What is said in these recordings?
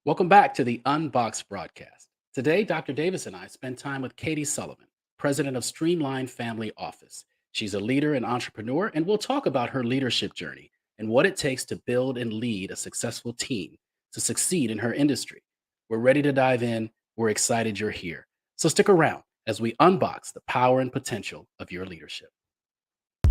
Welcome back to the Unboxed broadcast. Today, Dr. Davis and I spend time with Katie Sullivan, president of Streamline Family Office. She's a leader and entrepreneur, and we'll talk about her leadership journey and what it takes to build and lead a successful team to succeed in her industry. We're ready to dive in. We're excited you're here. So stick around as we unbox the power and potential of your leadership.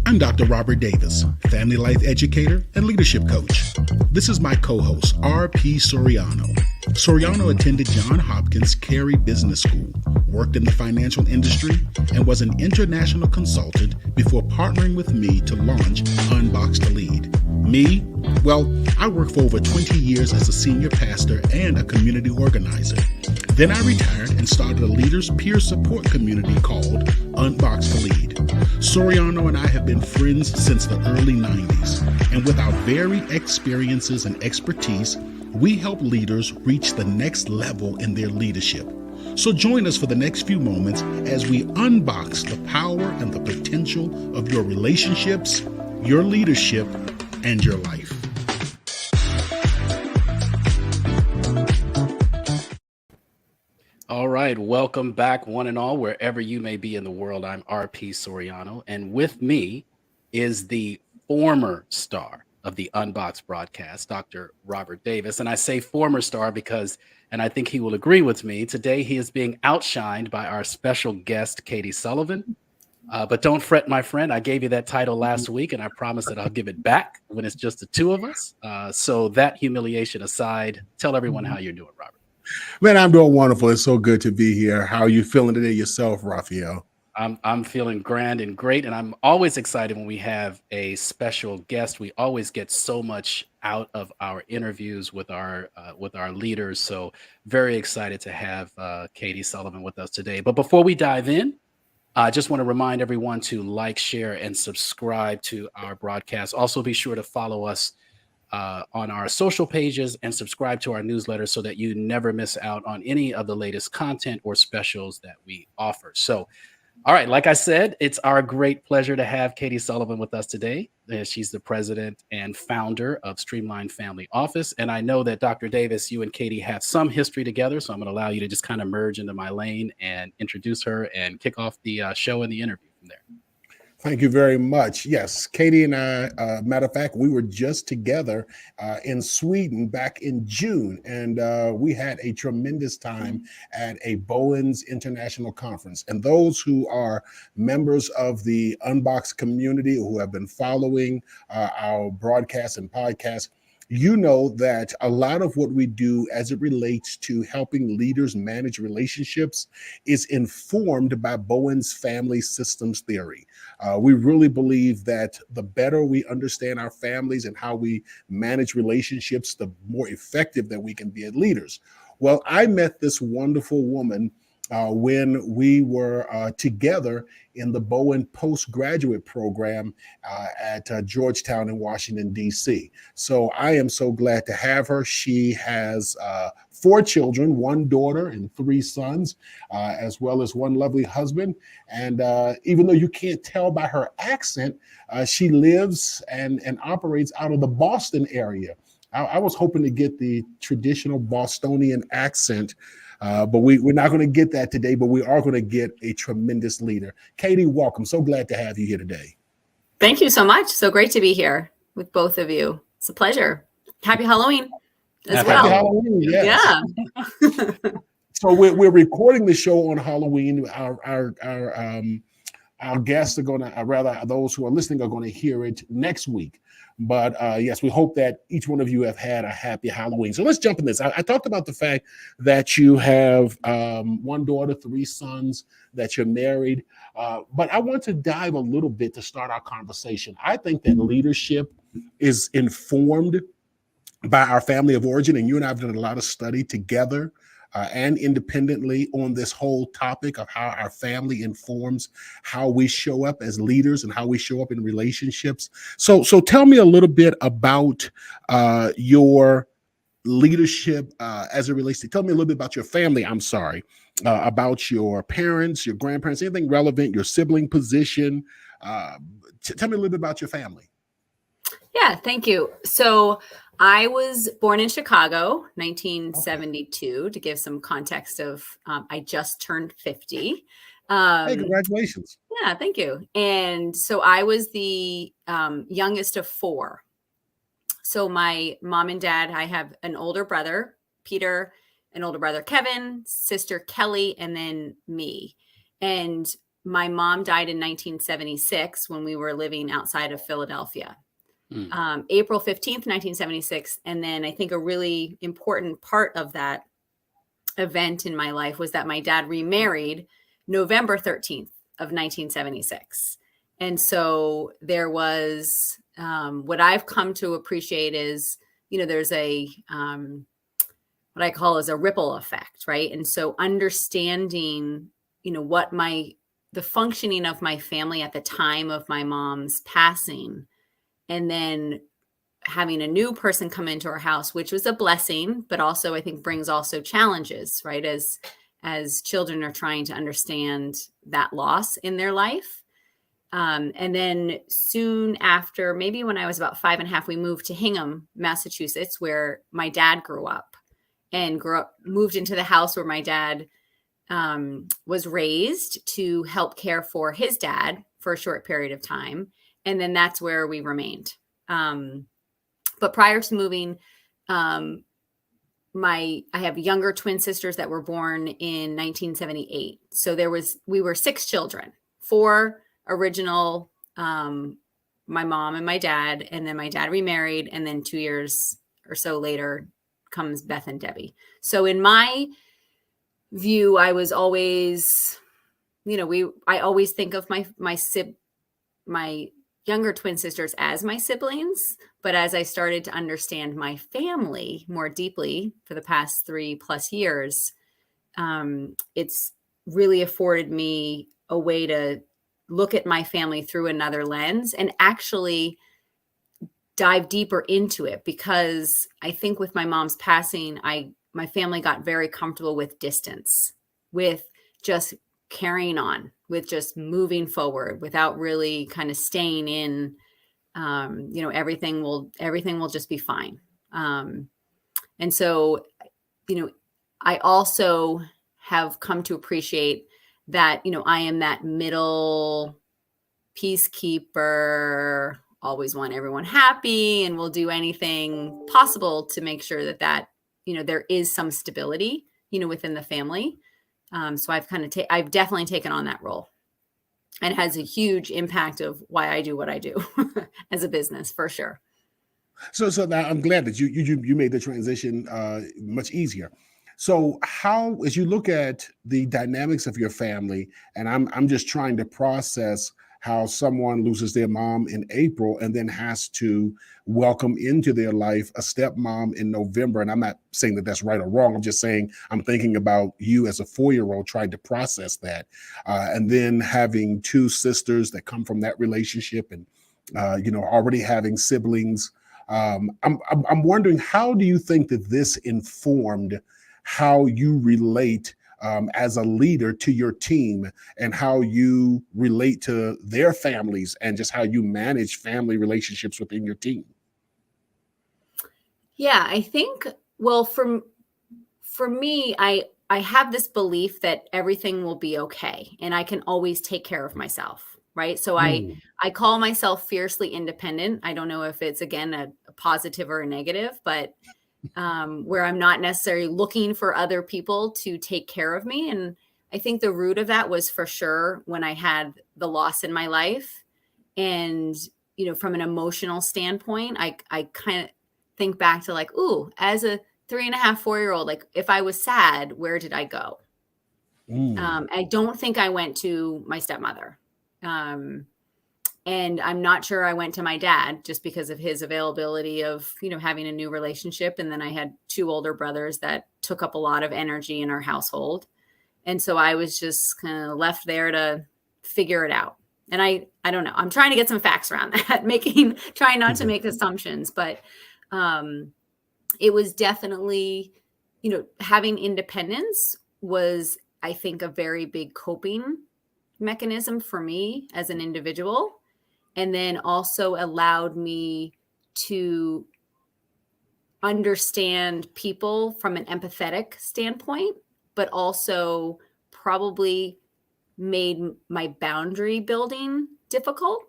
I'm Dr. Robert Davis, family life educator and leadership coach. This is my co-host, R.P. Soriano. Soriano attended Johns Hopkins Carey Business School, worked in the financial industry, and was an international consultant before partnering with me to launch Unboxed to Lead. Me? Well, I worked for over 20 years as a senior pastor and a community organizer. Then I retired and started a leaders peer support community called Unboxed to Lead. Soriano and I have been friends since the early 90s, and with our varied experiences and expertise, we help leaders reach the next level in their leadership. So join us for the next few moments as we unbox the power and the potential of your relationships, your leadership, and your life. All right, welcome back, one and all, wherever you may be in the world. I'm RP Soriano, and with me is the former star of the Unboxed broadcast, Dr. Robert Davis. And I say former star because, and I think he will agree with me, today he is being outshined by our special guest, Katie Sullivan. But don't fret, my friend. I gave you that title last week, and I promise that I'll give it back when it's just the two of us. So that humiliation aside, tell everyone how you're doing, Robert. Man, I'm doing wonderful. It's so good to be here. How are you feeling today yourself, Raphael? I'm feeling grand and great, and I'm always excited when we have a special guest. We always get so much out of our interviews with our leaders. So very excited to have Katie Sullivan with us today. But before we dive in, I just want to remind everyone to like, share, and subscribe to our broadcast. Also, be sure to follow us on our social pages and subscribe to our newsletter so that you never miss out on any of the latest content or specials that we offer. So, all right, like I said, it's our great pleasure to have Katie Sullivan with us today. She's the president and founder of Streamline Family Office. And I know that Dr. Davis, you and Katie have some history together, so I'm going to allow you to just kind of merge into my lane and introduce her and kick off the show and the interview from there. Thank you very much. Yes, Katie and I, matter of fact, we were just together in Sweden back in June, and we had a tremendous time at a Bowens International Conference. And those who are members of the Unboxed community who have been following our broadcasts and podcasts, you know that a lot of what we do as it relates to helping leaders manage relationships is informed by Bowen's family systems theory. We really believe that the better we understand our families and how we manage relationships, the more effective that we can be as leaders. Well, I met this wonderful woman when we were together in the Bowen postgraduate program at Georgetown in Washington, D.C. So I am so glad to have her. She has 4 children, 1 daughter and 3 sons, as well as 1 lovely husband. And even though you can't tell by her accent, she lives and operates out of the Boston area. I was hoping to get the traditional Bostonian accent, but we're not going to get that today, but we are going to get a tremendous leader. Katie, welcome. So glad to have you here today. Thank you so much. So great to be here with both of you. It's a pleasure. Happy Halloween as well. Happy Halloween, yes. Yeah. So we're recording the show on Halloween. Our guests are going to, rather those who are listening are going to hear it next week. But yes, we hope that each one of you have had a happy Halloween. So let's jump in this. I talked about the fact that you have 1 daughter, 3 sons, that you're married. But I want to dive a little bit to start our conversation. I think that leadership is informed by our family of origin, and you and I have done a lot of study together and independently on this whole topic of how our family informs how we show up as leaders and how we show up in relationships. So tell me a little bit about your leadership as it relates to, tell me a little bit about your family, about your parents, your grandparents, anything relevant, your sibling position. Tell me a little bit about your family. Yeah, thank you. So I was born in Chicago, 1972, to give some context of, I just turned 50. Hey, congratulations. Yeah, thank you. And so I was the youngest of four. So my mom and dad, I have an older brother, Peter, an older brother, Kevin, sister Kelly, and then me. And my mom died in 1976 when we were living outside of Philadelphia. April 15th, 1976. And then I think a really important part of that event in my life was that my dad remarried November 13th of 1976. And so there was what I've come to appreciate is, there's a what I call is a ripple effect, right? And so understanding, what the functioning of my family at the time of my mom's passing, and then having a new person come into our house, which was a blessing, but also I think brings also challenges, right? As children are trying to understand that loss in their life. And then soon after, maybe when I was about 5.5, we moved to Hingham, Massachusetts, where my dad grew up, and moved into the house where my dad was raised to help care for his dad for a short period of time. And then that's where we remained. But prior to moving, I have younger twin sisters that were born in 1978. So we were 6 children, 4 original, my mom and my dad, and then my dad remarried. And then 2 years or so later comes Beth and Debbie. So in my view, I was always, I always think of my younger twin sisters as my siblings. But as I started to understand my family more deeply for the past 3+ years, it's really afforded me a way to look at my family through another lens and actually dive deeper into it. Because I think with my mom's passing, my family got very comfortable with distance, with just carrying on, with just moving forward without really kind of staying in, everything will just be fine. And so, I also have come to appreciate that, I am that middle peacekeeper, always want everyone happy, and will do anything possible to make sure that, there is some stability, within the family. So I've definitely taken on that role, and it has a huge impact of why I do what I do as a business, for sure. So now I'm glad that you made the transition much easier. So how, as you look at the dynamics of your family, and I'm just trying to process how someone loses their mom in April and then has to welcome into their life a stepmom in November. And I'm not saying that that's right or wrong. I'm just saying I'm thinking about you as a 4-year-old trying to process that, and then having 2 sisters that come from that relationship, and already having siblings. I'm wondering, how do you think that this informed how you relate as a leader to your team, and how you relate to their families, and just how you manage family relationships within your team? Yeah, I think, well, for me, I have this belief that everything will be okay, and I can always take care of myself, right? So I call myself fiercely independent. I don't know if it's, again, a positive or a negative, but where I'm not necessarily looking for other people to take care of me. And I think the root of that was for sure when I had the loss in my life. And, from an emotional standpoint, I kind of think back to as a 3.5, 4-year-old, if I was sad, where did I go? I don't think I went to my stepmother. And I'm not sure I went to my dad, just because of his availability of, having a new relationship. And then I had 2 older brothers that took up a lot of energy in our household. And so I was just kind of left there to figure it out. And I don't know, I'm trying to get some facts around that, trying not to make assumptions, but it was definitely, having independence was, I think, a very big coping mechanism for me as an individual. And then also allowed me to understand people from an empathetic standpoint, but also probably made my boundary building difficult.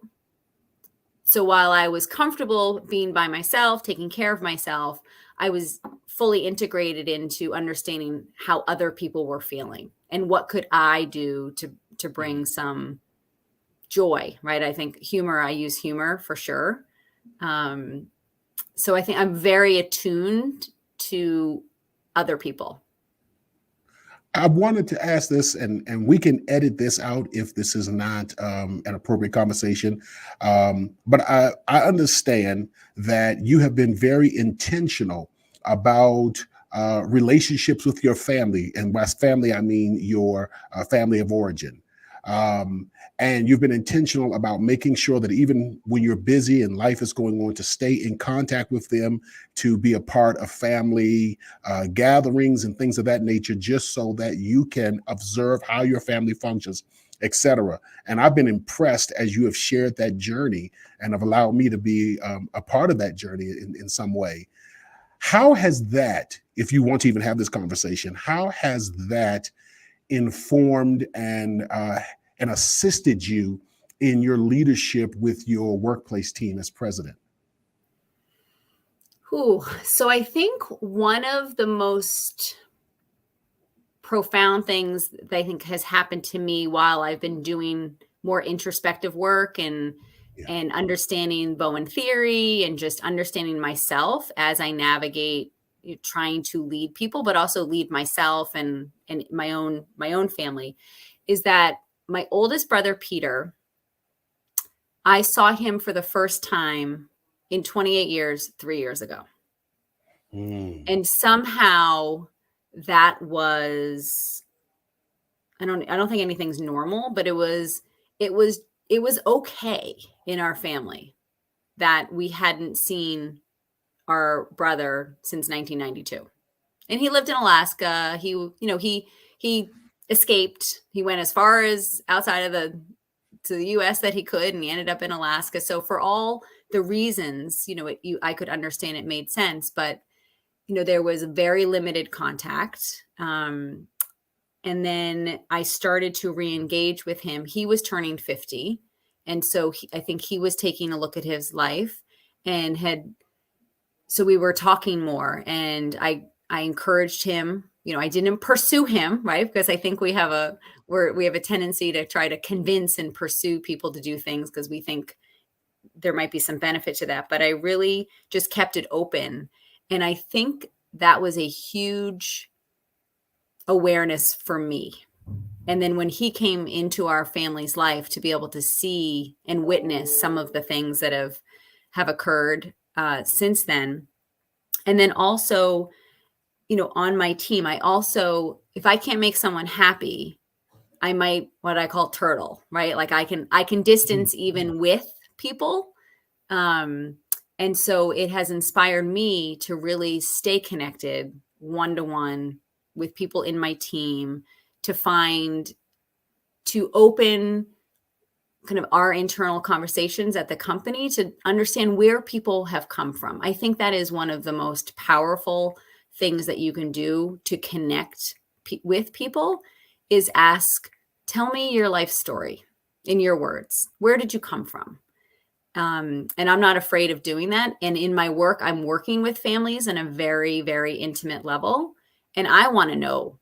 So while I was comfortable being by myself, taking care of myself, I was fully integrated into understanding how other people were feeling and what could I do to bring some joy, right? I think I use humor for sure. So I think I'm very attuned to other people. I wanted to ask this, and we can edit this out if this is not an appropriate conversation. But I understand that you have been very intentional about relationships with your family, and by family I mean your family of origin. And you've been intentional about making sure that even when you're busy and life is going on, to stay in contact with them, to be a part of family gatherings and things of that nature, just so that you can observe how your family functions, etc. And I've been impressed as you have shared that journey and have allowed me to be a part of that journey in some way. How has that, if you want to even have this conversation, how has that informed and assisted you in your leadership with your workplace team as president? So I think one of the most profound things that I think has happened to me while I've been doing more introspective work and understanding Bowen theory and just understanding myself as I navigate trying to lead people, but also lead myself and my own family, is that my oldest brother, Peter, I saw him for the first time in 28 years, 3 years ago. And somehow that was, I don't think anything's normal, but it was okay in our family that we hadn't seen our brother since 1992. And he lived in Alaska. He escaped. He went as far as outside of the US that he could, and he ended up in Alaska. So for all the reasons, I could understand it made sense, but there was very limited contact. And then I started to re-engage with him. He was turning 50. And so I think he was taking a look at his life so we were talking more, and I encouraged him. I didn't pursue him, right? Because I think we have a tendency to try to convince and pursue people to do things because we think there might be some benefit to that. But I really just kept it open. And I think that was a huge awareness for me. And then when he came into our family's life, to be able to see and witness some of the things that have occurred since then. And then also, on my team, if I can't make someone happy, I might, what I call turtle, right? Like I can distance even with people. And so it has inspired me to really stay connected one-to-one with people in my team, to open kind of our internal conversations at the company to understand where people have come from. I think that is one of the most powerful things that you can do to connect with people is tell me your life story in your words. Where did you come from? And I'm not afraid of doing that. And in my work, I'm working with families in a very, very intimate level. And I want to know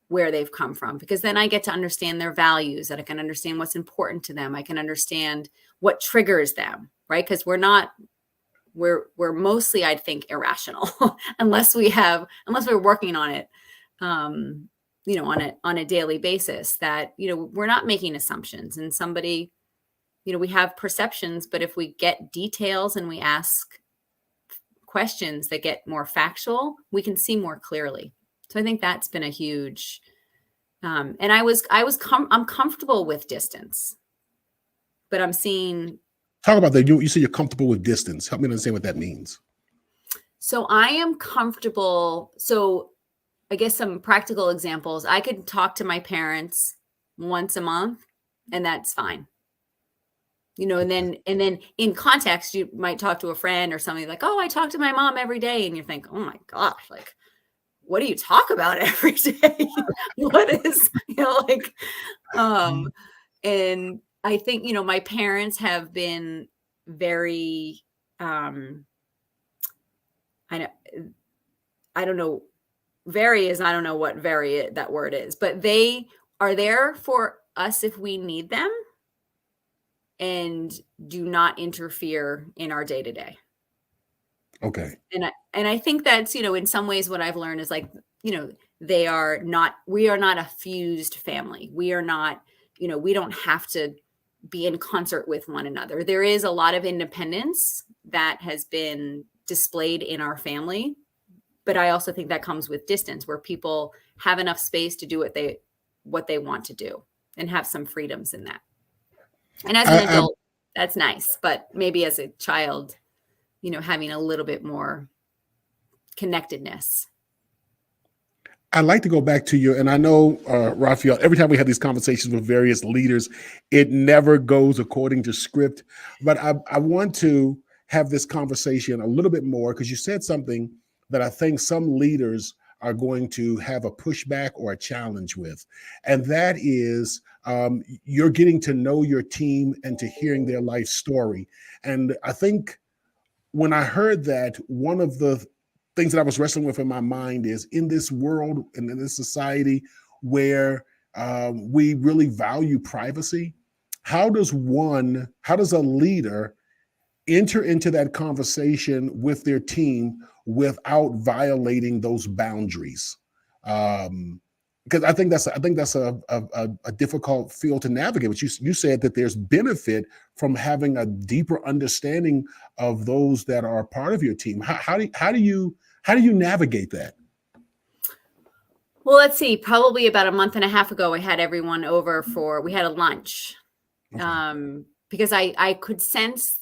where they've come from, because then I get to understand their values, that I can understand what's important to them. I can understand what triggers them, right? Because we're mostly, I think, irrational unless we're working on it, on a daily basis, that, we're not making assumptions, and somebody, we have perceptions, but if we get details and we ask questions that get more factual, we can see more clearly. So I think that's been a huge, and I'm comfortable with distance, but I'm seeing. Talk about that. You say you're comfortable with distance. Help me understand what that means. So I am comfortable. So I guess some practical examples. I could talk to my parents once a month, and that's fine. and then in context, you might talk to a friend or something like, oh, I talk to my mom every day. And you think, oh my gosh, like, what do you talk about every day? What is, and I think, my parents have been very, I don't know, I don't know what very that word is, but they are there for us if we need them and do not interfere in our day to day. Okay. And I think that's, in some ways what I've learned is like, we are not a fused family. We are not, we don't have to be in concert with one another. There is a lot of independence that has been displayed in our family, but I also think that comes with distance, where people have enough space to do what they want to do and have some freedoms in that. And as an adult, that's nice, but maybe as a child, having a little bit more connectedness. I'd like to go back to you, and I know, Raphael, every time we have these conversations with various leaders, it never goes according to script. But I want to have this conversation a little bit more, because you said something that I think some leaders are going to have a pushback or a challenge with. And that is you're getting to know your team and to hearing their life story. And I think when I heard that, one of the things that I was wrestling with in my mind is, in this world and in this society where we really value privacy, how does a leader enter into that conversation with their team without violating those boundaries? Because I think that's a difficult field to navigate. But you said that there's benefit from having a deeper understanding of those that are part of your team. How do you navigate that? Well, let's see. Probably about a month and a half ago, I had everyone over we had a lunch, because I could sense,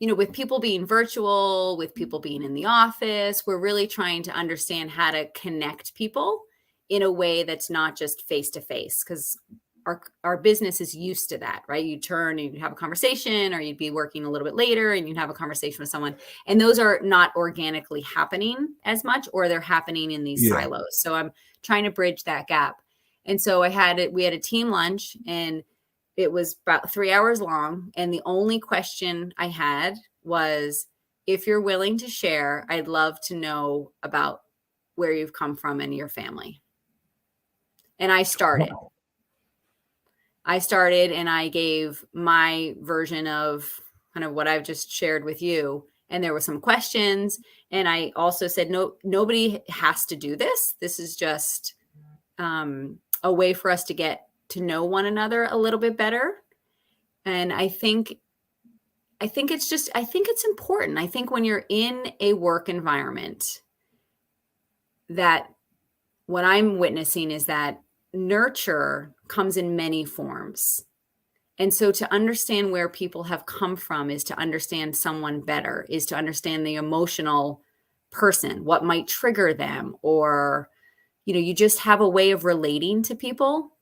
with people being virtual, with people being in the office, we're really trying to understand how to connect people in a way that's not just face to face, because our business is used to that, right? You turn and you have a conversation, or you'd be working a little bit later and you'd have a conversation with someone, and those are not organically happening as much, or they're happening in these silos. So I'm trying to bridge that gap. And so we had a team lunch, and it was about 3 hours long. And the only question I had was, if you're willing to share, I'd love to know about where you've come from and your family. And I started and I gave my version of kind of what I've just shared with you. And there were some questions. And I also said, no, nobody has to do this. This is just a way for us to get to know one another a little bit better. And I think it's important. I think when you're in a work environment, that what I'm witnessing is that nurture comes in many forms. And so to understand where people have come from is to understand someone better, is to understand the emotional person, what might trigger them, or, you just have a way of relating to people.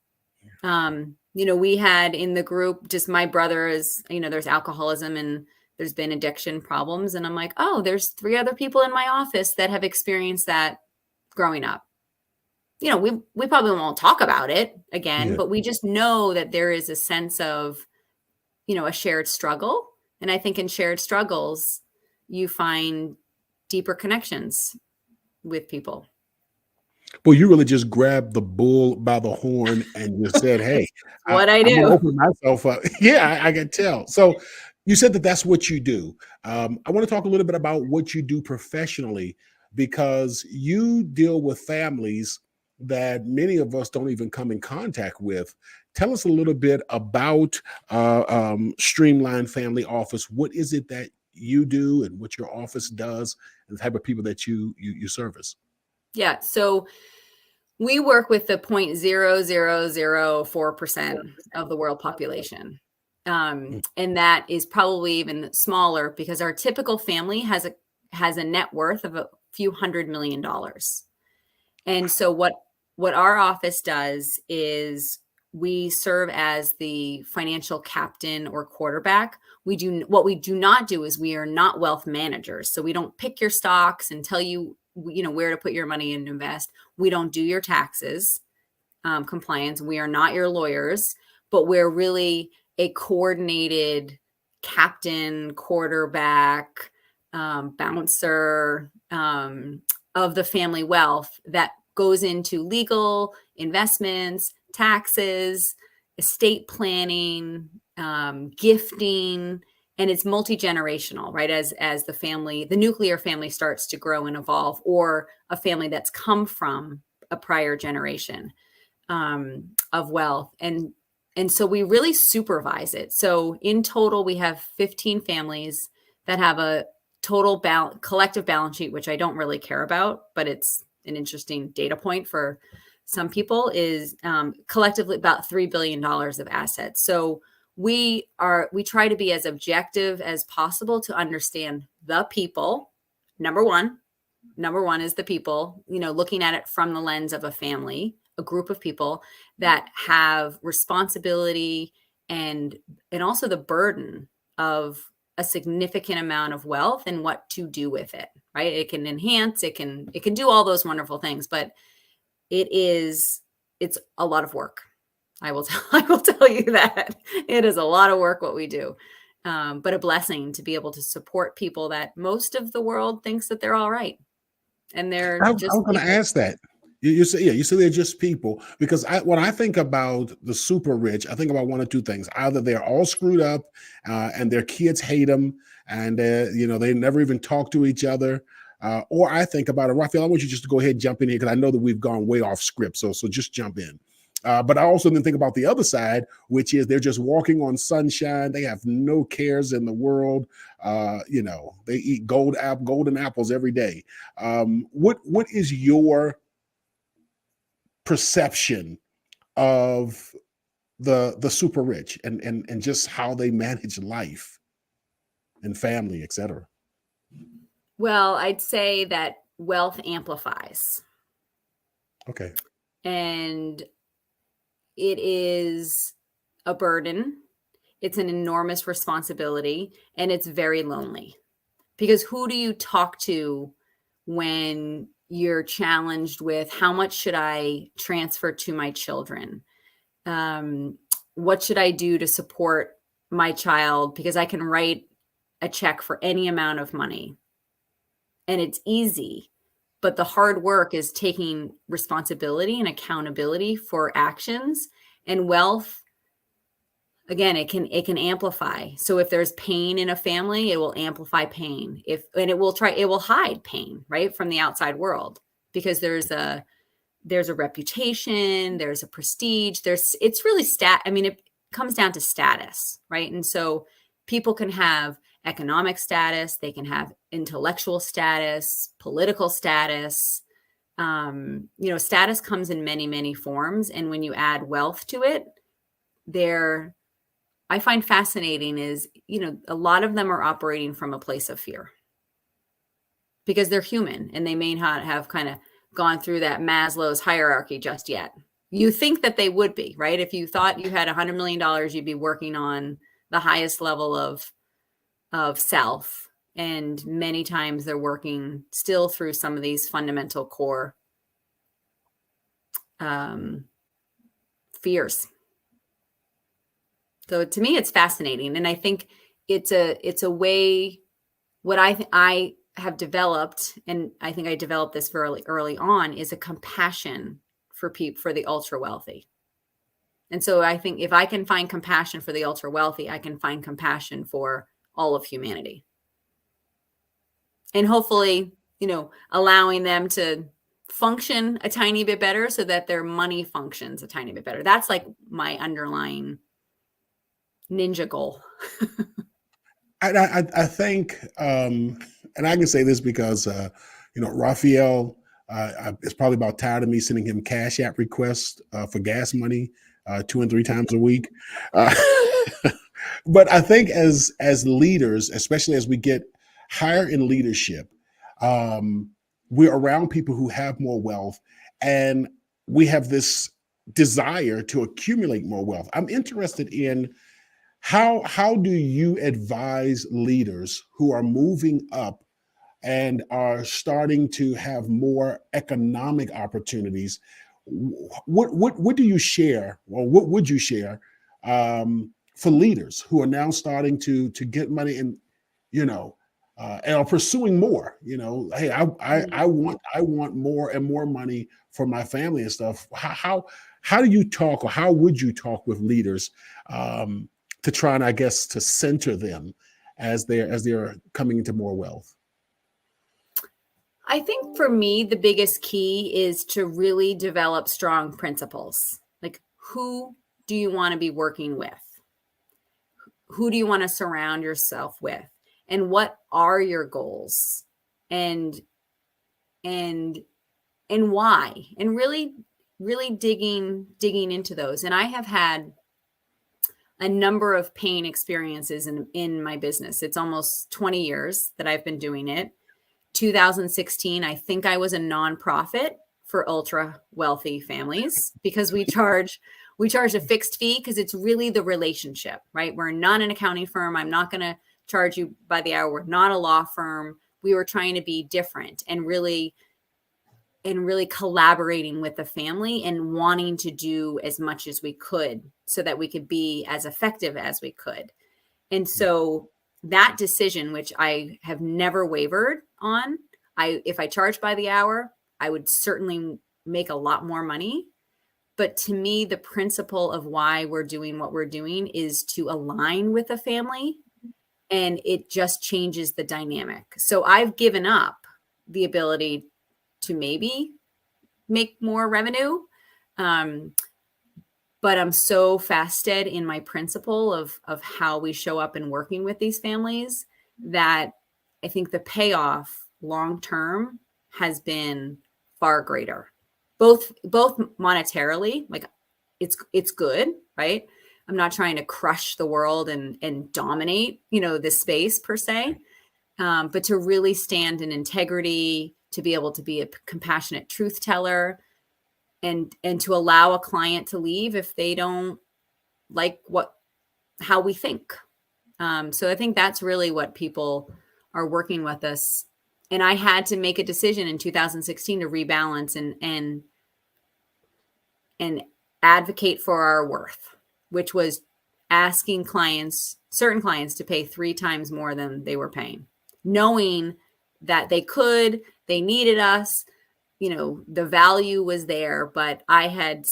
We had in the group, just my brother is, there's alcoholism and there's been addiction problems. And I'm like, oh, there's 3 other people in my office that have experienced that growing up. We probably won't talk about it again, but we just know that there is a sense of, a shared struggle. And I think in shared struggles, you find deeper connections with people. Well, you really just grabbed the bull by the horn and just said, hey, I I'm do. gonna open myself up. Yeah, I can tell. So you said that that's what you do. I want to talk a little bit about what you do professionally, because you deal with families that many of us don't even come in contact with. Tell us a little bit about Streamline Family Office. What is it that you do and what your office does, and the type of people that you service? Yeah. So we work with the 0.0004% of the world population. And that is probably even smaller, because our typical family has a net worth of a few $100 million. And so what our office does is we serve as the financial captain or quarterback. What we do not do is we are not wealth managers. So we don't pick your stocks and tell you, where to put your money and invest. We don't do your taxes, compliance. We are not your lawyers, but we're really a coordinated captain, quarterback, bouncer of the family wealth that goes into legal, investments, taxes, estate planning, gifting, and it's multi-generational, right? As the nuclear family starts to grow and evolve, or a family that's come from a prior generation of wealth. And so we really supervise it. So in total, we have 15 families that have a total collective balance sheet, which I don't really care about, but it's an interesting data point for some people, is collectively about $3 billion of assets. So we try to be as objective as possible to understand the people. Number one is the people, looking at it from the lens of a family, a group of people that have responsibility and also the burden of a significant amount of wealth and what to do with it, right? It can enhance, it can do all those wonderful things, but it's a lot of work. I will tell you that it is a lot of work what we do, but a blessing to be able to support people that most of the world thinks that they're all right, and they're I just. was going to ask that. You say they're just people, because when I think about the super rich, I think about one or two things: either they're all screwed up, and their kids hate them, and they never even talk to each other. Or I think about it, Raphael. I want you just to go ahead and jump in here, because I know that we've gone way off script. So just jump in. But I also then think about the other side, which is they're just walking on sunshine. They have no cares in the world. They eat golden apples every day. What is your perception of the super rich and just how they manage life and family, et cetera? Well, I'd say that wealth amplifies. Okay. And it is a burden. It's an enormous responsibility, and it's very lonely, because who do you talk to when you're challenged with how much should I transfer to my children? What should I do to support my child? Because I can write a check for any amount of money and it's easy, but the hard work is taking responsibility and accountability for actions. And wealth, again, it can amplify. So if there's pain in a family, it will amplify pain. It will hide pain, right, from the outside world, because there's a reputation, there's a prestige, it's really it comes down to status, right? And so people can have economic status, they can have intellectual status, political status. Status comes in many, many forms. And when you add wealth to it, I find fascinating is, a lot of them are operating from a place of fear, because they're human and they may not have kind of gone through that Maslow's hierarchy just yet. You think that they would be, right? If you thought you had $100 million, you'd be working on the highest level of self. And many times they're working still through some of these fundamental core fears. So to me, it's fascinating. And I think it's a way, what I have developed, and I think I developed this very early on, is a compassion for the ultra wealthy. And so I think if I can find compassion for the ultra wealthy, I can find compassion for all of humanity. And hopefully, allowing them to function a tiny bit better so that their money functions a tiny bit better. That's like my underlying ninja goal. I think, and I can say this because, Raphael is probably about tired of me sending him Cash App requests for gas money 2 and 3 times a week. But I think as leaders, especially as we get higher in leadership, we're around people who have more wealth, and we have this desire to accumulate more wealth. I'm interested in how do you advise leaders who are moving up and are starting to have more economic opportunities? What do you share, or what would you share for leaders who are now starting to get money and and are pursuing more? Hey, I want more and more money for my family and stuff. How do you talk, or how would you talk with leaders to try and, I guess, to center them as they're coming into more wealth? I think for me, the biggest key is to really develop strong principles. Like, who do you want to be working with? Who do you want to surround yourself with? And what are your goals? And and and why? And really digging into those. And I have had a number of pain experiences in my business. It's almost 20 years that I've been doing it. 2016, I think I was a nonprofit for ultra wealthy families, because we charge a fixed fee because it's really the relationship, right? We're not an accounting firm. I'm not going to charge you by the hour. We're not a law firm. We were trying to be different and really collaborating with the family and wanting to do as much as we could so that we could be as effective as we could. And so that decision, which I have never wavered on, if I charge by the hour, I would certainly make a lot more money. But to me, the principle of why we're doing what we're doing is to align with the family, and it just changes the dynamic. So I've given up the ability to maybe make more revenue. But I'm so fasted in my principle of how we show up in working with these families that I think the payoff long term has been far greater, both monetarily, like it's good, right? I'm not trying to crush the world and dominate, this space per se, but to really stand in integrity, to be able to be a compassionate truth teller, and to allow a client to leave if they don't like how we think. So I think that's really what people are working with us. And I had to make a decision in 2016 to rebalance and advocate for our worth, which was asking certain clients to pay 3 times more than they were paying, knowing that they needed us, the value was there, but I had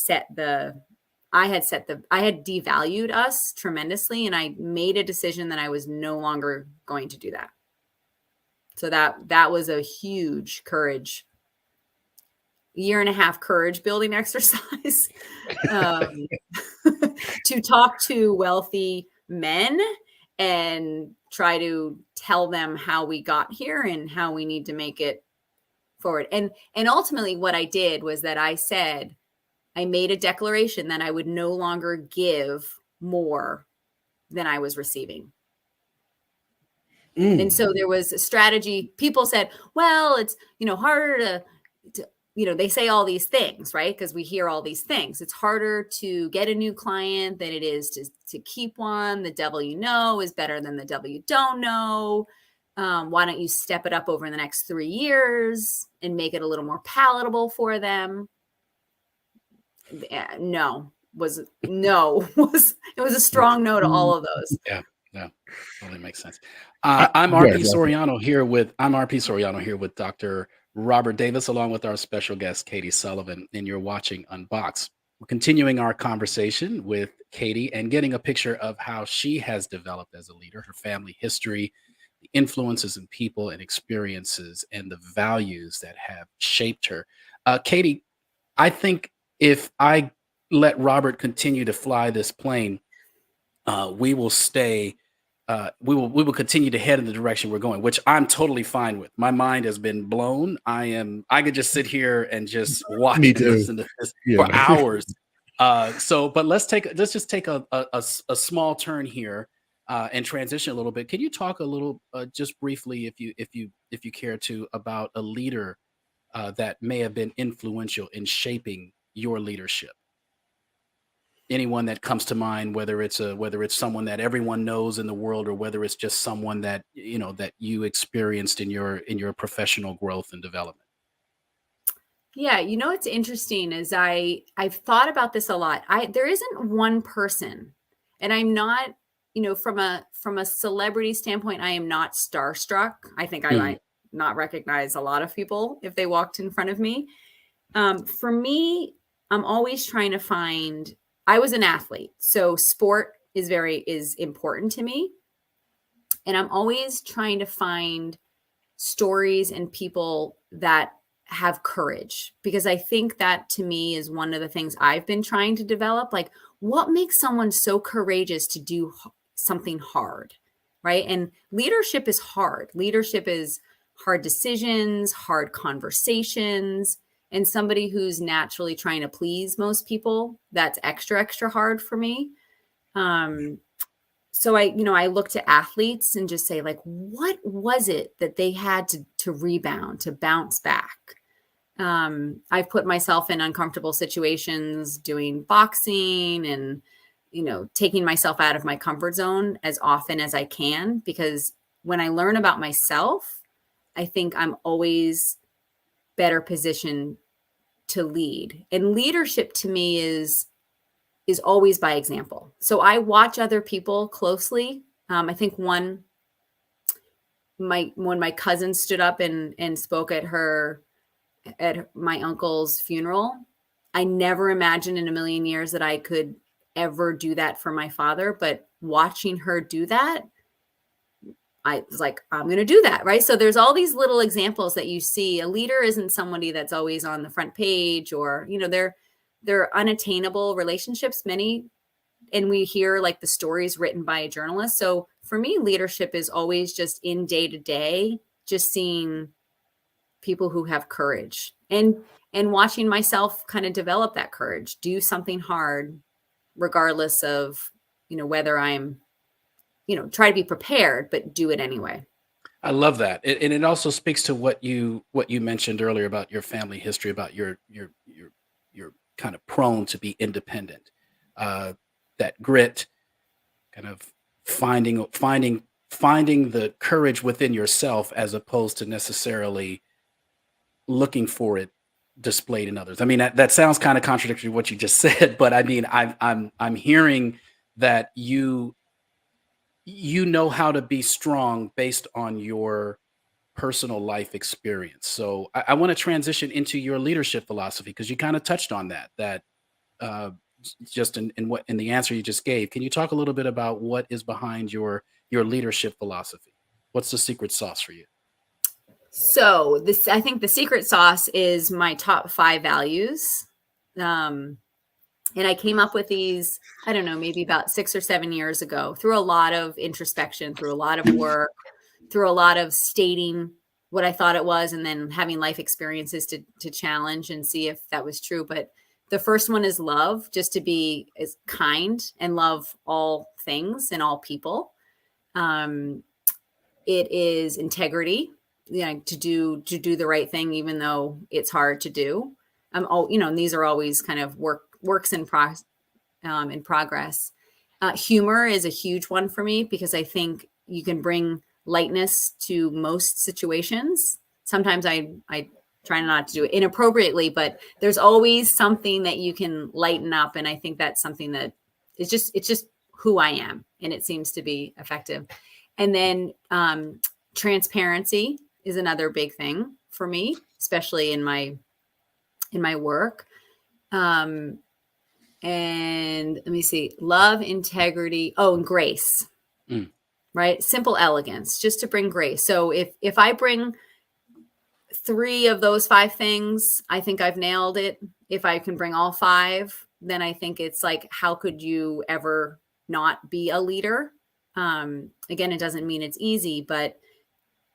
devalued us tremendously. And I made a decision that I was no longer going to do that. So that was a huge courage, 1.5 year courage building exercise, to talk to wealthy men and try to tell them how we got here and how we need to make it forward. And ultimately what I did was that I made a declaration that I would no longer give more than I was receiving. And so there was a strategy. People said, well, it's, harder to they say all these things, right? Because we hear all these things. It's harder to get a new client than it is to keep one. The devil you know is better than the devil you don't know. Why don't you step it up over the next 3 years and make it a little more palatable for them? It was a strong no to all of those. Yeah, totally makes sense. I'm RP Soriano here with Dr. Robert Davis, along with our special guest, Katie Sullivan, and you're watching Unboxed. We're continuing our conversation with Katie and getting a picture of how she has developed as a leader, her family history, the influences in people and experiences, and the values that have shaped her. Katie, I think if I let Robert continue to fly this plane, we will stay. We will continue to head in the direction we're going, which I'm totally fine with. My mind has been blown. I could just sit here and just watch and listen to this for hours. But let's just take a small turn here and transition a little bit. Can you talk a little, just briefly, if you care to, about a leader that may have been influential in shaping your leadership? anyone that comes to mind, whether it's someone that everyone knows in the world, or whether it's just someone that that you experienced in your professional growth and development. Yeah, it's interesting is I've thought about this a lot. There isn't one person, and I'm not, from a celebrity standpoint, I am not starstruck. I think I Mhm. might not recognize a lot of people if they walked in front of me. For me, I'm always trying to find. I was an athlete, so sport is important to me, and I'm always trying to find stories and people that have courage, because I think that to me is one of the things I've been trying to develop. Like, what makes someone so courageous to do something hard, right? And leadership is hard. Leadership is hard decisions, hard conversations, and somebody who's naturally trying to please most people, that's extra hard for me. Um, so I look to athletes and just say, like, what was it that they had to rebound, to bounce back? I've put myself in uncomfortable situations doing boxing, and taking myself out of my comfort zone as often as I can, because when I learn about myself, I think I'm always better positioned to lead. And leadership to me is always by example. So I watch other people closely. I think when my cousin stood up and spoke at my uncle's funeral, I never imagined in a million years that I could ever do that for my father. But watching her do that, I was like, I'm going to do that. Right. So there's all these little examples that you see. A leader isn't somebody that's always on the front page, or, they're unattainable relationships, many. And we hear like the stories written by a journalist. So for me, leadership is always just in day to day, just seeing people who have courage, and watching myself kind of develop that courage, do something hard, regardless of, whether I'm, try to be prepared, but do it anyway. I love that, and it also speaks to what you mentioned earlier about your family history, about your kind of prone to be independent, uh, that grit, kind of finding the courage within yourself, as opposed to necessarily looking for it displayed in others. I mean, that sounds kind of contradictory to what you just said, but I mean, I'm hearing that you know how to be strong based on your personal life experience. So I want to transition into your leadership philosophy, because you kind of touched on that uh, just in the answer you just gave. Can you talk a little bit about what is behind your leadership philosophy? What's the secret sauce for you? So I think the secret sauce is my top 5 values. Um, and I came up with these, I don't know, maybe about 6 or 7 years ago, through a lot of introspection, through a lot of work, through a lot of stating what I thought it was, and then having life experiences to challenge and see if that was true. But the first one is love, just to be as kind and love all things and all people. Um, it is integrity, to do the right thing, even though it's hard to do. And these are always kind of works in progress. Humor is a huge one for me, because I think you can bring lightness to most situations. Sometimes I try not to do it inappropriately, but there's always something that you can lighten up. And I think that's something that it's just who I am. And it seems to be effective. And then transparency is another big thing for me, especially in my work. And let me see, love, integrity, and grace. Mm. Right? Simple elegance, just to bring grace. So if I bring 3 of those 5 things, I think I've nailed it. If I can bring all 5, then I think it's like, how could you ever not be a leader? Again, it doesn't mean it's easy, but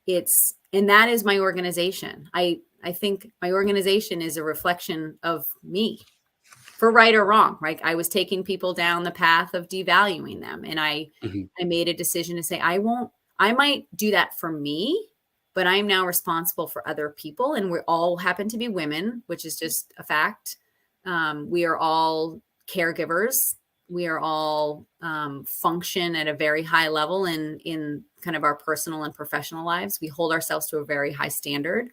and that is my organization. I think my organization is a reflection of me, for right or wrong, right? I was taking people down the path of devaluing them. And I Mhm. made a decision to say, I might do that for me, but I'm now responsible for other people. And we all happen to be women, which is just a fact. We are all caregivers. we are all function at a very high level in kind of our personal and professional lives. We hold ourselves to a very high standard.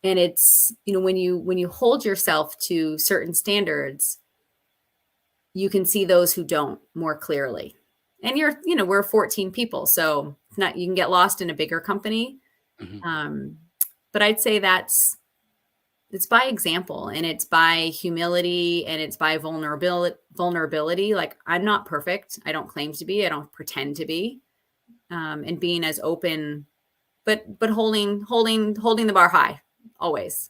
And it's, when you hold yourself to certain standards, you can see those who don't more clearly. And we're 14 people, so it's not, you can get lost in a bigger company. But I'd say it's by example, and it's by humility, and it's by vulnerability. Like, I'm not perfect. I don't claim to be. I don't pretend to be. And being as open, but holding the bar high always.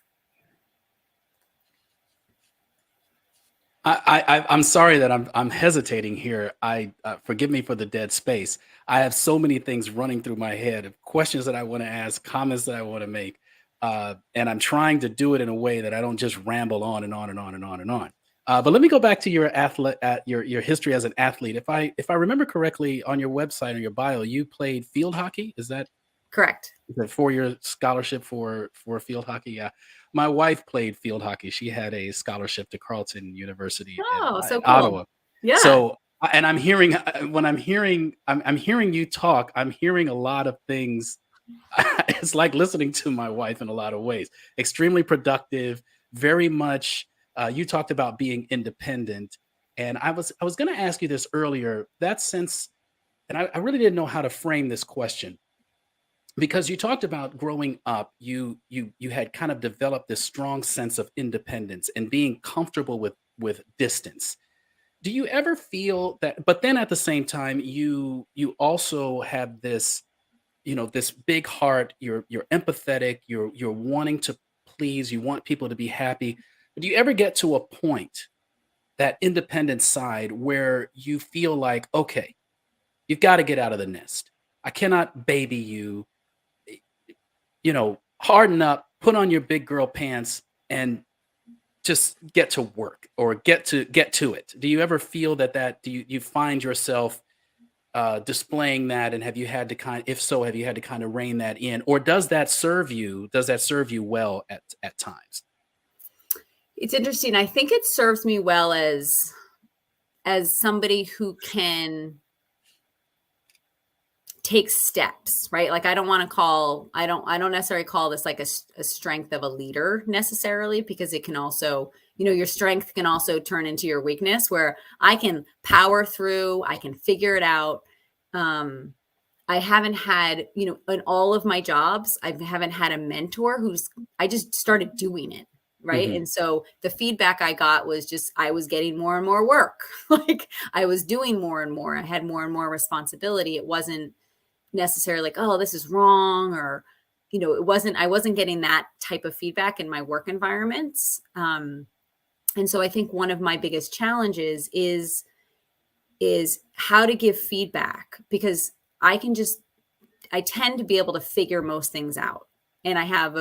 I'm sorry that I'm hesitating here. Forgive me for the dead space. I have so many things running through my head of questions that I want to ask, comments that I want to make, and I'm trying to do it in a way that I don't just ramble on and on and on and on and on. But let me go back to your your history as an athlete. If I remember correctly, on your website or your bio, you played field hockey. Is that Correct? is that 4-year scholarship for field hockey? Yeah. My wife played field hockey. She had a scholarship to Carleton University Oh, so in cool. Ottawa. Yeah. So, and I'm hearing when I'm hearing you talk, I'm hearing a lot of things. It's like listening to my wife in a lot of ways. Extremely productive, very much. You talked about being independent, and I was going to ask you this earlier. That sense, and I really didn't know how to frame this question, because you talked about growing up, you had kind of developed this strong sense of independence and being comfortable with distance. Do you ever feel that, but then at the same time, you also have this, this big heart, you're empathetic, you're wanting to please, you want people to be happy. But do you ever get to a point, that independent side, where you feel like, okay, you've got to get out of the nest. I cannot baby you, harden up, put on your big girl pants, and just get to work, or get to it. Do you ever feel do you find yourself displaying that, and have you had to if so, have you had to kind of rein that in, or does that serve you well at times? It's interesting. I think it serves me well as somebody who can take steps, right? Like, I don't necessarily call this like a strength of a leader necessarily, because it can also, your strength can also turn into your weakness, where I can power through, I can figure it out. I haven't had, in all of my jobs, I haven't had a mentor I just started doing it. Right. Mhm. And so the feedback I got was just, I was getting more and more work. Like, I was doing more and more. I had more and more responsibility. It wasn't necessarily like, oh, this is wrong, or, I wasn't getting that type of feedback in my work environments. And so I think one of my biggest challenges is how to give feedback, because I tend to be able to figure most things out. And I have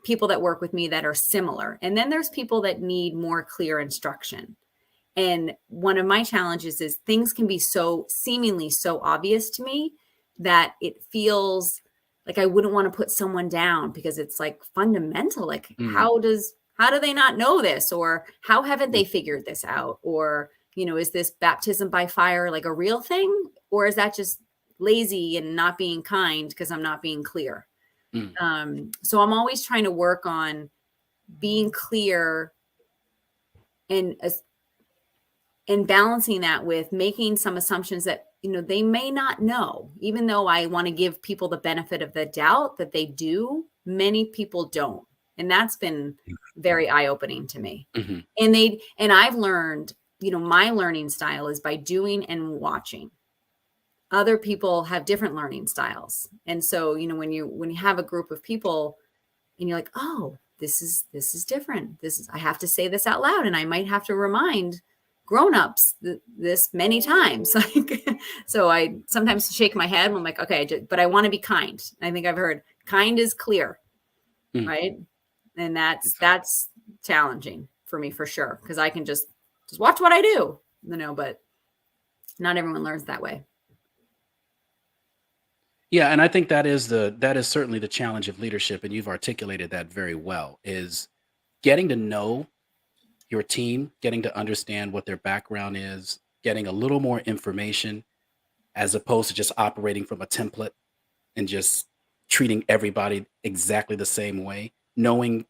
people that work with me that are similar. And then there's people that need more clear instruction. And one of my challenges is things can be seemingly so obvious to me that it feels like I wouldn't want to put someone down, because it's like fundamental. Like, Mm. how do they not know this? Or how haven't they figured this out? Or, is this baptism by fire like a real thing? Or is that just lazy and not being kind because I'm not being clear? Mm. So I'm always trying to work on being clear and balancing that with making some assumptions that, they may not know, even though I want to give people the benefit of the doubt that they do. Many people don't. And that's been very eye-opening to me. Mhm. And I've learned, my learning style is by doing and watching. Other people have different learning styles. And so, when you have a group of people and you're like, oh, this is different. I have to say this out loud, and I might have to remind grown-ups this many times. Like, so I sometimes shake my head. I'm like, okay, but I want to be kind. I think I've heard kind is clear, right? And that's challenging for me, for sure, because I can just watch what I do, but not everyone learns that way. Yeah, and I think that is certainly the challenge of leadership, and you've articulated that very well, is getting to know your team, getting to understand what their background is, getting a little more information as opposed to just operating from a template and just treating everybody exactly the same way, knowing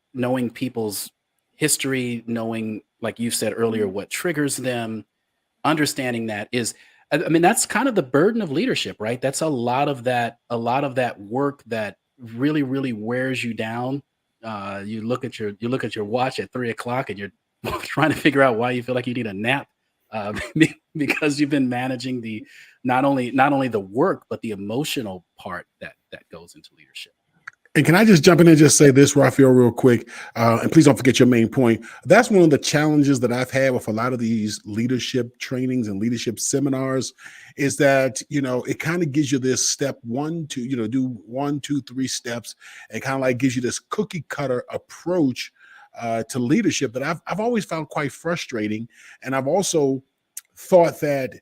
people's history, knowing, like you said earlier, what triggers them, understanding that is, I mean, that's kind of the burden of leadership, right? That's a lot of that work that really, really wears you down. You look at your watch at 3 o'clock and you're trying to figure out why you feel like you need a nap, because you've been managing the not only the work but the emotional part that goes into leadership. And can I just jump in and just say this, Raphael, real quick? And please don't forget your main point. That's one of the challenges that I've had with a lot of these leadership trainings and leadership seminars is that, it kind of gives you this step 1, 2, do 1, 2, 3 steps. It kind of like gives you this cookie cutter approach to leadership that I've always found quite frustrating. And I've also thought that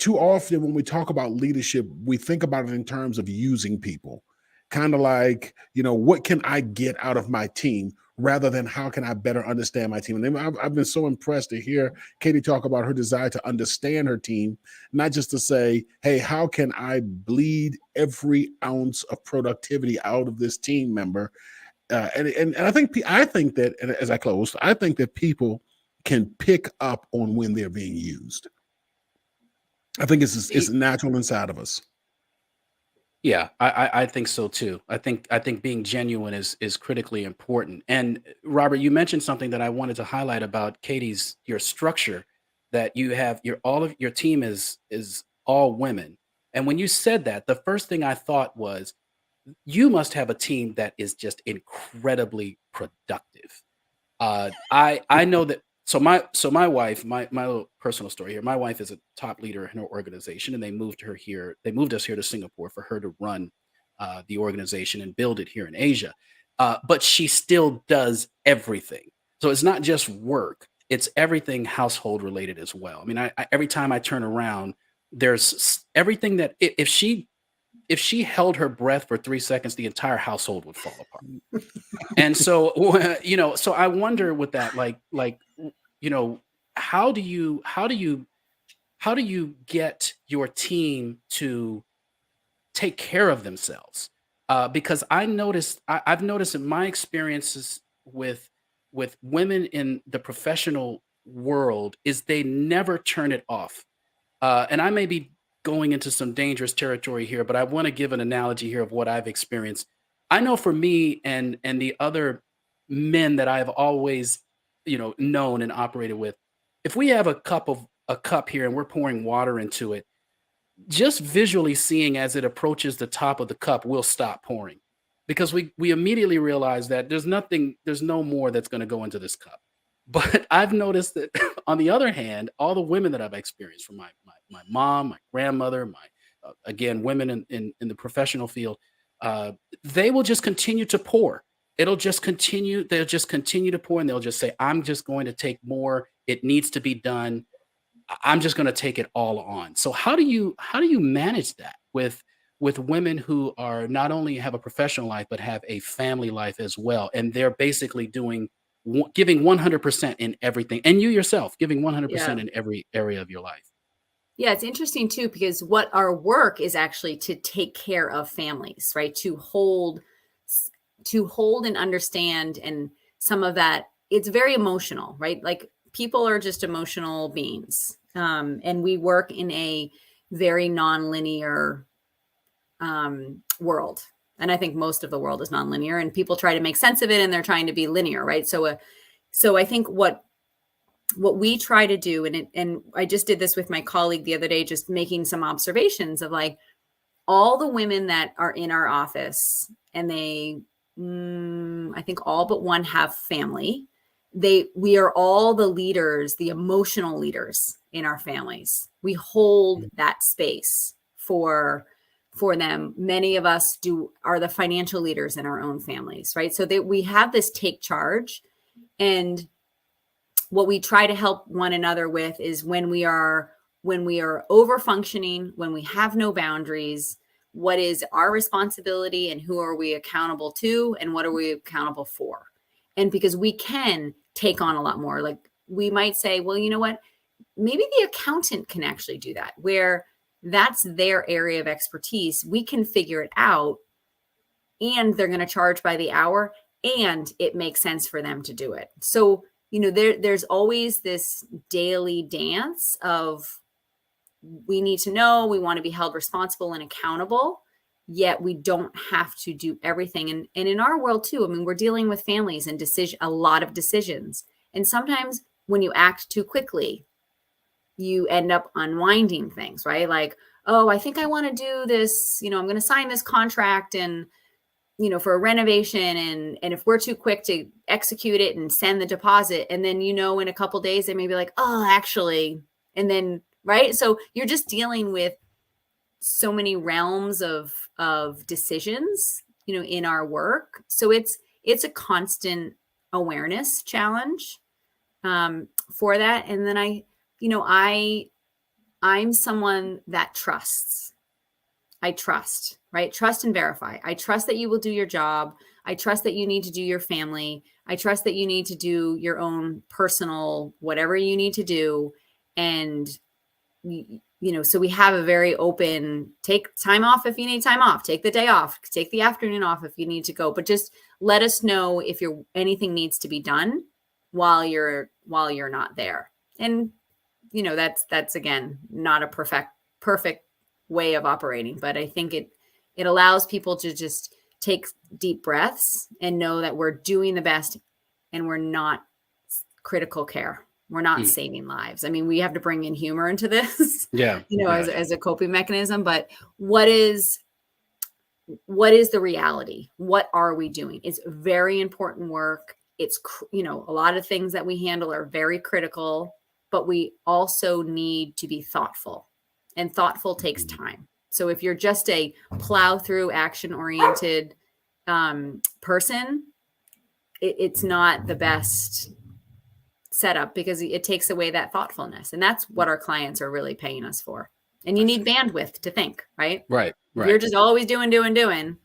too often when we talk about leadership, we think about it in terms of using people. Kind of like, what can I get out of my team rather than how can I better understand my team? And then I've been so impressed to hear Katie talk about her desire to understand her team, not just to say, hey, how can I bleed every ounce of productivity out of this team member? And I think that, and as I close, I think that people can pick up on when they're being used. I think it's natural inside of us. Yeah, I think so too. I think being genuine is critically important. And Robert, you mentioned something that I wanted to highlight about your structure, that you have all of your team is all women. And when you said that, the first thing I thought was you must have a team that is just incredibly productive. I know that. So my wife, my little personal story here. My wife is a top leader in her organization, and they moved her here. They moved us here to Singapore for her to run the organization and build it here in Asia. But she still does everything. So it's not just work; it's everything household related as well. I mean, every time I turn around, there's everything that if she held her breath for 3 seconds, the entire household would fall apart. And so, so I wonder with that, you know, how do you get your team to take care of themselves? Because I've noticed in my experiences with women in the professional world is they never turn it off. And I may be going into some dangerous territory here, but I want to give an analogy here of what I've experienced. I know for me and the other men that I've always, known and operated with, if we have a cup here and we're pouring water into it, just visually seeing as it approaches the top of the cup, we'll stop pouring because we immediately realize that there's no more that's going to go into this cup. But I've noticed that on the other hand, all the women that I've experienced, from my mom, my grandmother, my again, women in the professional field, they will just continue to pour. It'll just continue. They'll just continue to pour, and they'll just say, "I'm just going to take more. It needs to be done. I'm just going to take it all on." So how do you manage that with women who are not only have a professional life but have a family life as well, and they're basically giving 100% in everything, and you yourself giving 100% Yeah. in every area of your life? Yeah, it's interesting too, because what our work is actually to take care of families, right? To hold and understand, and some of that, it's very emotional, right? Like, people are just emotional beings. And we work in a very nonlinear world. And I think most of the world is nonlinear, and people try to make sense of it, and they're trying to be linear, right? So I think what we try to do, and I just did this with my colleague the other day, just making some observations of, like, all the women that are in our office, and I think all but one have family. We are all the leaders, the emotional leaders in our families. We hold that space for them. Many of us are the financial leaders in our own families, right? So we have this take charge. And what we try to help one another with is when we are over functioning, when we have no boundaries, what is our responsibility and who are we accountable to, and what are we accountable for? And because we can take on a lot more, like we might say, well, you know what, maybe the accountant can actually do that, where that's their area of expertise. We can figure it out, and they're going to charge by the hour, and it makes sense for them to do it. So, there's always this daily dance of, we need to know, we want to be held responsible and accountable, yet we don't have to do everything. And in our world too, I mean, we're dealing with families and a lot of decisions. And sometimes when you act too quickly, you end up unwinding things, right? Like, oh, I think I want to do this, I'm going to sign this contract and, for a renovation. And if we're too quick to execute it and send the deposit, and then, in a couple of days, they may be like, oh, actually, and then, right. So you're just dealing with so many realms of decisions, in our work. So it's a constant awareness challenge for that. And then I'm someone that trusts. I trust, right? Trust and verify. I trust that you will do your job. I trust that you need to do your family. I trust that you need to do your own personal, whatever you need to do. And, so we have a very open, take time off if you need time off, take the day off, take the afternoon off if you need to go, but just let us know if anything needs to be done while you're not there. And, that's again, not a perfect way of operating, but I think it allows people to just take deep breaths and know that we're doing the best, and we're not critical care. We're not saving lives. I mean, we have to bring in humor into this, as a coping mechanism, but what is the reality? What are we doing? It's very important work. It's, a lot of things that we handle are very critical, but we also need to be thoughtful, and thoughtful takes time. So if you're just a plow through action oriented person, it's not the best setup, because it takes away that thoughtfulness. And that's what our clients are really paying us for. And you need bandwidth to think, right? Right. If you're just always doing, then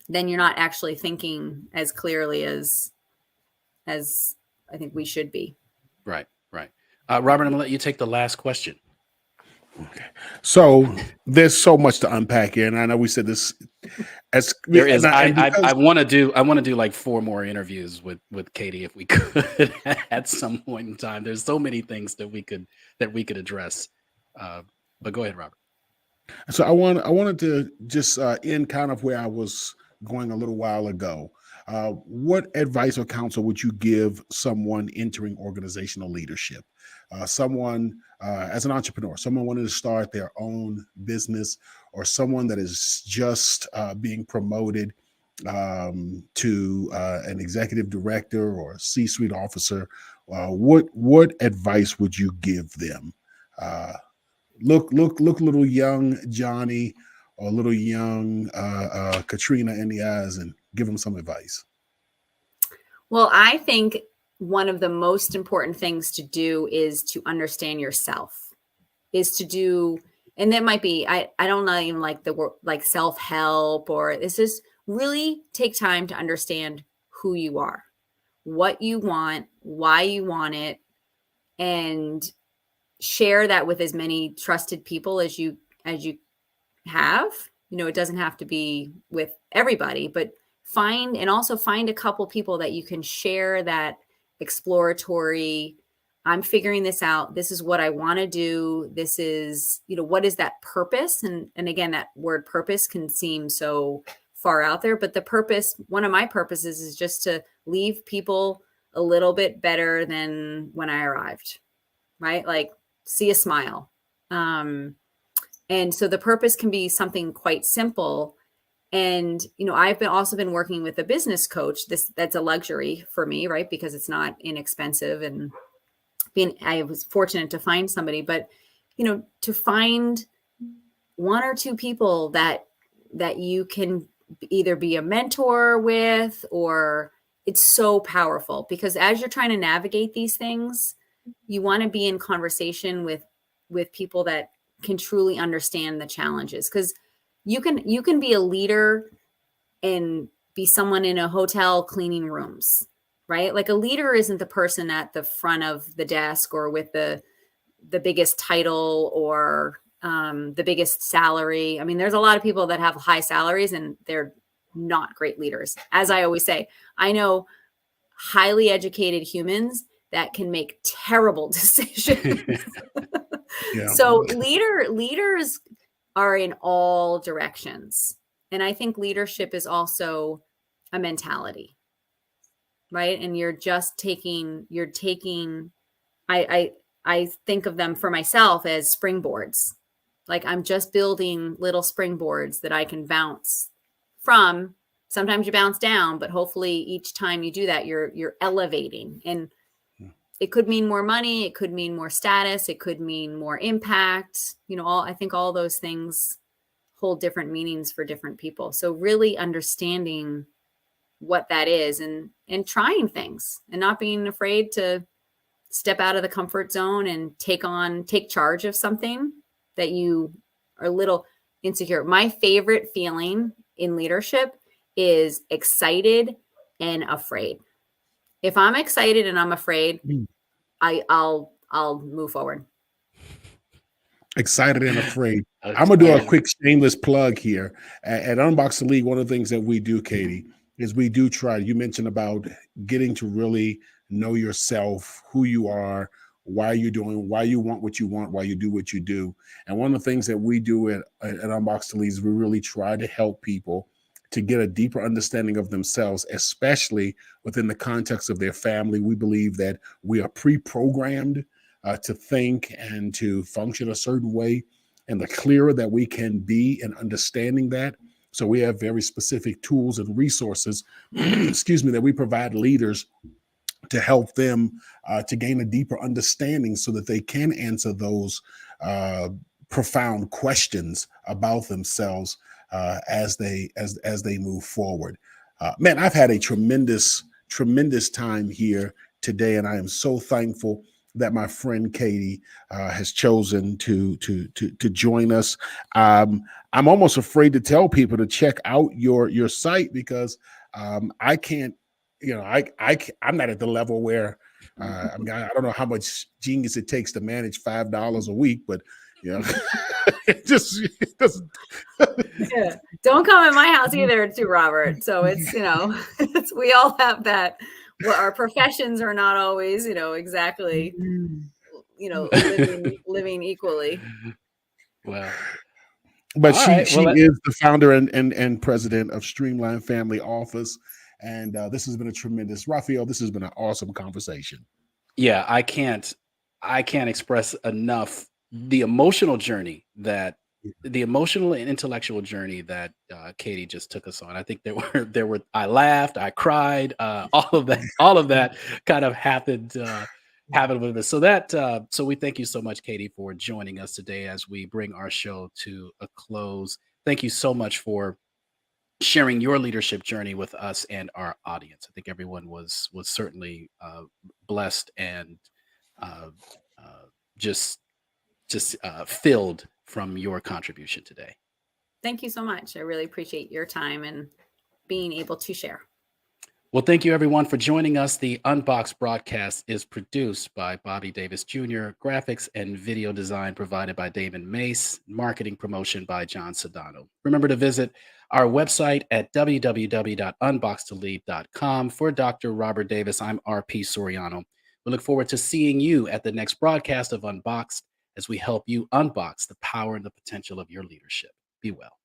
you're not actually thinking as clearly as I think we should be. Right. Robert, I'm gonna let you take the last question. Okay. So there's so much to unpack here, and I know we said this as there is. I want to do like 4 more interviews with Katie if we could at some point in time. There's so many things that we could address. But go ahead, Robert. So I wanted to just end kind of where I was going a little while ago. What advice or counsel would you give someone entering organizational leadership? Someone as an entrepreneur, someone wanting to start their own business, or someone that is just being promoted to an executive director or a C-suite officer. What advice would you give them? Look little young Johnny or little young Katrina in the eyes and give them some advice. Well, I think one of the most important things to do is to understand yourself, and that might be, I don't know, even like the word like self-help, or this is really take time to understand who you are, what you want, why you want it, and share that with as many trusted people as you have. It doesn't have to be with everybody, but find a couple people that you can share that exploratory, I'm figuring this out, this is what I want to do, this is, what is that purpose? And again, that word purpose can seem so far out there, but the purpose, one of my purposes is just to leave people a little bit better than when I arrived, right? Like, see a smile. And so the purpose can be something quite simple. And, I've also been working with a business coach. That's a luxury for me, right? Because it's not inexpensive, and I was fortunate to find somebody, but, to find 1 or 2 people that you can either be a mentor with, or it's so powerful, because as you're trying to navigate these things, you want to be in conversation with people that can truly understand the challenges. Because you can be a leader and be someone in a hotel cleaning rooms, right? Like a leader isn't the person at the front of the desk or with the biggest title or the biggest salary. I mean, there's a lot of people that have high salaries and they're not great leaders. As I always say, I know highly educated humans that can make terrible decisions. Yeah. So leaders are in all directions. And I think leadership is also a mentality, right? And you're taking, I think of them for myself as springboards. Like I'm just building little springboards that I can bounce from. Sometimes you bounce down, but hopefully each time you do that, you're elevating. And it could mean more money. It could mean more status. It could mean more impact. I think all those things hold different meanings for different people. So really understanding what that is and trying things and not being afraid to step out of the comfort zone and take charge of something that you are a little insecure. My favorite feeling in leadership is excited and afraid. If I'm excited and I'm afraid, I'll move forward. Excited and afraid. I'm gonna do a quick shameless plug here. At Unboxed to Lead, one of the things that we do, Katie, is we do try. You mentioned about getting to really know yourself, who you are, why you're doing, why you want what you want, why you do what you do. And one of the things that we do at Unboxed to Lead is we really try to help people to get a deeper understanding of themselves, especially within the context of their family. We believe that we are pre-programmed to think and to function a certain way. And the clearer that we can be in understanding that. So we have very specific tools and resources, that we provide leaders to help them to gain a deeper understanding so that they can answer those profound questions about themselves as they move forward. Man, I've had a tremendous time here today, and I am so thankful that my friend Katie has chosen to join us. I'm almost afraid to tell people to check out your site because I can't. I'm not at the level where I don't know how much genius it takes to manage $5 a week, but it doesn't. Yeah. Don't come at my house either, too, Robert. So it's we all have that. Well, our professions are not always, exactly, living equally. Well, but she is the founder and president of Streamline Family Office. And this has been a tremendous, Raphael, this has been an awesome conversation. Yeah, I can't express enough the emotional and intellectual journey that Katie just took us on. I think there were I laughed, I cried, all of that kind of happened with us. So we thank you so much, Katie, for joining us today as we bring our show to a close. Thank you so much for sharing your leadership journey with us and our audience. I think everyone was certainly blessed and just filled from your contribution today. Thank you so much. I really appreciate your time and being able to share. Well, thank you everyone for joining us. The Unboxed broadcast is produced by Bobby Davis Jr., graphics and video design provided by Damon Mace, marketing promotion by John Sedano. Remember to visit our website at www.unboxedtolead.com. For Dr. Robert Davis, I'm RP Soriano. We look forward to seeing you at the next broadcast of Unboxed as we help you unbox the power and the potential of your leadership. Be well.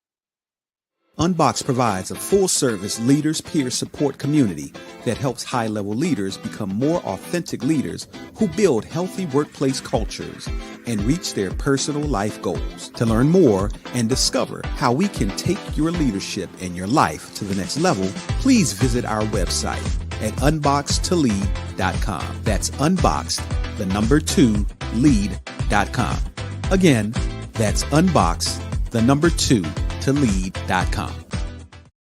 Unboxed provides a full-service leaders peer support community that helps high-level leaders become more authentic leaders who build healthy workplace cultures and reach their personal life goals. To learn more and discover how we can take your leadership and your life to the next level, please visit our website at unboxedtolead.com. That's unboxed, 2, lead.com. Again, that's unboxed, 2, to lead.com.